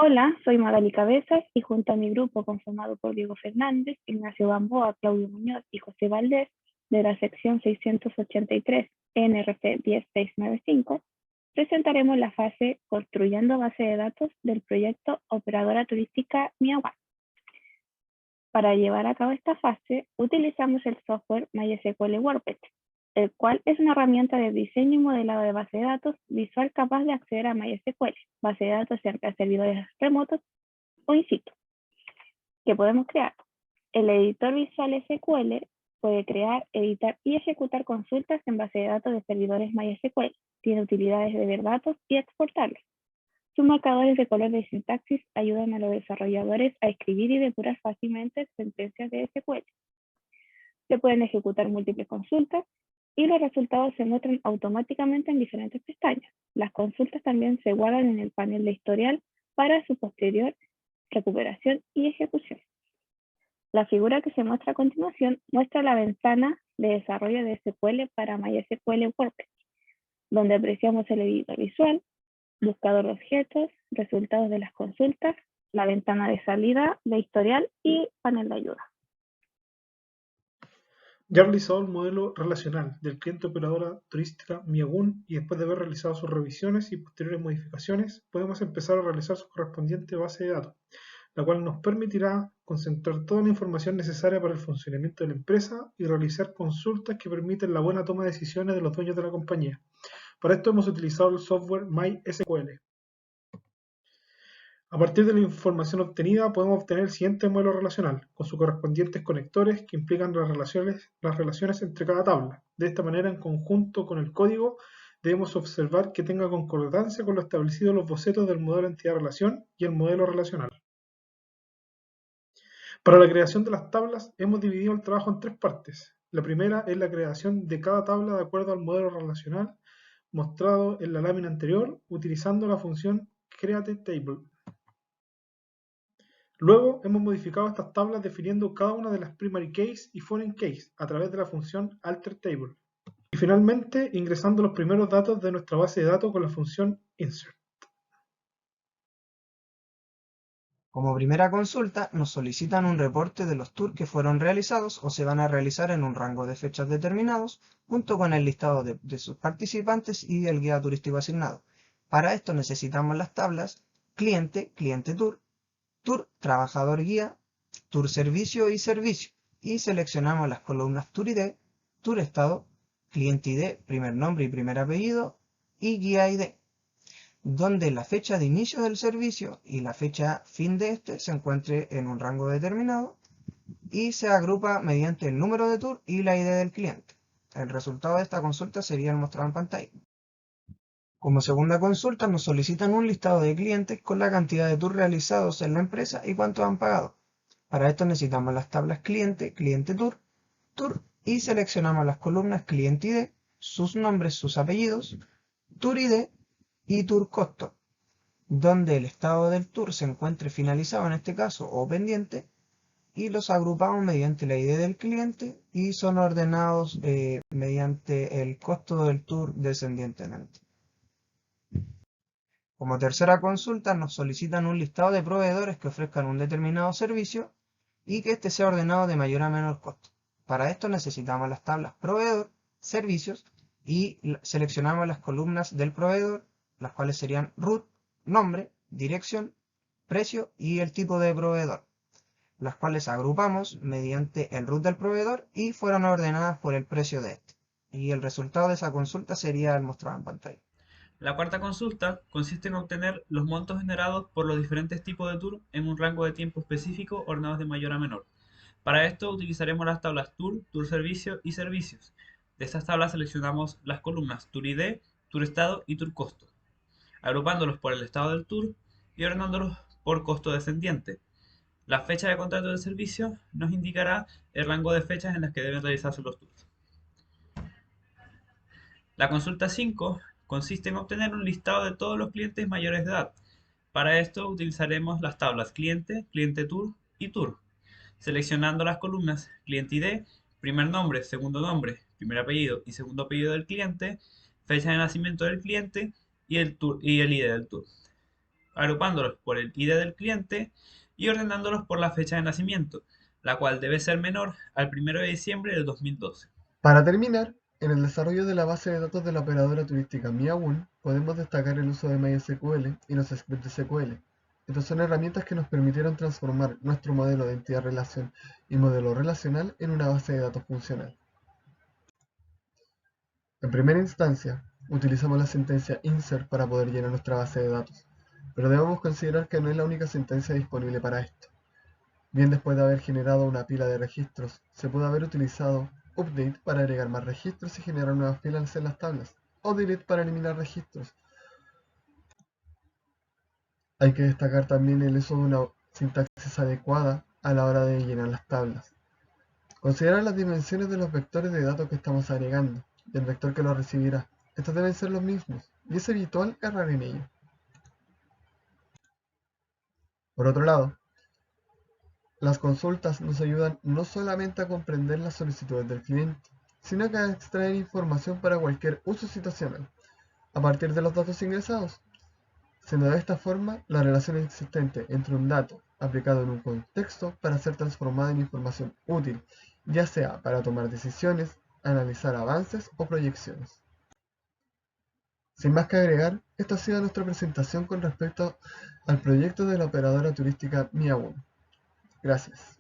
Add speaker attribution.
Speaker 1: Hola, soy Magali Cabezas y junto a mi grupo conformado por Diego Fernández, Ignacio Gamboa, Claudio Muñoz y José Valdés de la sección 683 NRC 10695, presentaremos la fase Construyendo base de datos del proyecto Operadora Turística Miahuac. Para llevar a cabo esta fase, utilizamos el software MySQL Workbench, el cual es una herramienta de diseño y modelado de base de datos visual capaz de acceder a MySQL, base de datos cerca de servidores remotos o in situ, que podemos crear. El editor visual SQL puede crear, editar y ejecutar consultas en base de datos de servidores MySQL. Tiene utilidades de ver datos y exportarlos. Sus marcadores de color de sintaxis ayudan a los desarrolladores a escribir y depurar fácilmente sentencias de SQL. Se pueden ejecutar múltiples consultas y los resultados se muestran automáticamente en diferentes pestañas. Las consultas también se guardan en el panel de historial para su posterior recuperación y ejecución. La figura que se muestra a continuación muestra la ventana de desarrollo de SQL para MySQL Workbench, donde apreciamos el editor visual, buscador de objetos, resultados de las consultas, la ventana de salida de historial y panel de ayuda.
Speaker 2: Ya realizado el modelo relacional del cliente operadora turística Miagun y después de haber realizado sus revisiones y posteriores modificaciones, podemos empezar a realizar su correspondiente base de datos, la cual nos permitirá concentrar toda la información necesaria para el funcionamiento de la empresa y realizar consultas que permiten la buena toma de decisiones de los dueños de la compañía. Para esto hemos utilizado el software MySQL. A partir de la información obtenida podemos obtener el siguiente modelo relacional, con sus correspondientes conectores que implican las relaciones entre cada tabla. De esta manera, en conjunto con el código, debemos observar que tenga concordancia con lo establecido en los bocetos del modelo entidad-relación y el modelo relacional. Para la creación de las tablas hemos dividido el trabajo en tres partes. La primera es la creación de cada tabla de acuerdo al modelo relacional mostrado en la lámina anterior utilizando la función createTable. Luego hemos modificado estas tablas definiendo cada una de las primary case y foreign case a través de la función alterTable. Y finalmente ingresando los primeros datos de nuestra base de datos con la función insert.
Speaker 3: Como primera consulta, nos solicitan un reporte de los tours que fueron realizados o se van a realizar en un rango de fechas determinados, junto con el listado de sus participantes y el guía turístico asignado. Para esto necesitamos las tablas cliente, cliente tour, tour, trabajador guía, tour servicio y seleccionamos las columnas tour ID, tour estado, cliente ID, primer nombre y primer apellido y guía ID, donde la fecha de inicio del servicio y la fecha fin de este se encuentre en un rango determinado y se agrupa mediante el número de tour y la ID del cliente. El resultado de esta consulta sería el mostrado en pantalla. Como segunda consulta nos solicitan un listado de clientes con la cantidad de tours realizados en la empresa y cuántos han pagado. Para esto necesitamos las tablas cliente, cliente tour, tour y seleccionamos las columnas cliente ID, sus nombres, sus apellidos, tour ID y tour costo, donde el estado del tour se encuentre finalizado en este caso o pendiente, y los agrupamos mediante la ID del cliente y son ordenados mediante el costo del tour descendientemente. Como tercera consulta nos solicitan un listado de proveedores que ofrezcan un determinado servicio y que éste sea ordenado de mayor a menor costo. Para esto necesitamos las tablas proveedor, servicios y seleccionamos las columnas del proveedor, las cuales serían root, nombre, dirección, precio y el tipo de proveedor, las cuales agrupamos mediante el root del proveedor y fueron ordenadas por el precio de este. Y el resultado de esa consulta sería el mostrado en pantalla.
Speaker 4: La cuarta consulta consiste en obtener los montos generados por los diferentes tipos de tour en un rango de tiempo específico ordenados de mayor a menor. Para esto utilizaremos las tablas tour, tour servicio y servicios. De estas tablas seleccionamos las columnas tour ID, tour estado y tour costo, agrupándolos por el estado del tour y ordenándolos por costo descendiente. La fecha de contrato del servicio nos indicará el rango de fechas en las que deben realizarse los tours. La consulta 5 consiste en obtener un listado de todos los clientes mayores de edad. Para esto utilizaremos las tablas cliente, cliente tour y tour, seleccionando las columnas cliente ID, primer nombre, primer apellido y segundo apellido del cliente, fecha de nacimiento del cliente y el ID del tour. agrupándolos por el ID del cliente y ordenándolos por la fecha de nacimiento, la cual debe ser menor al 1 de diciembre del 2012.
Speaker 5: Para terminar, en el desarrollo de la base de datos de la operadora turística MiaWun, podemos destacar el uso de MySQL y los scripts de SQL. Estas son herramientas que nos permitieron transformar nuestro modelo de entidad-relación y modelo relacional en una base de datos funcional. En primera instancia, utilizamos la sentencia insert para poder llenar nuestra base de datos, pero debemos considerar que no es la única sentencia disponible para esto. Bien después de haber generado una pila de registros, se puede haber utilizado update para agregar más registros y generar nuevas filas en las tablas, o delete para eliminar registros. Hay que destacar también el uso de una sintaxis adecuada a la hora de llenar las tablas. Considerar las dimensiones de los vectores de datos que estamos agregando y el vector que los recibirá. Estos deben ser los mismos, y es habitual errar en ello. Por otro lado, las consultas nos ayudan no solamente a comprender las solicitudes del cliente, sino que a extraer información para cualquier uso situacional, a partir de los datos ingresados, siendo de esta forma la relación existente entre un dato aplicado en un contexto para ser transformada en información útil, ya sea para tomar decisiones, analizar avances o proyecciones. Sin más que agregar, esta ha sido nuestra presentación con respecto al proyecto de la operadora turística MiaWun. Gracias.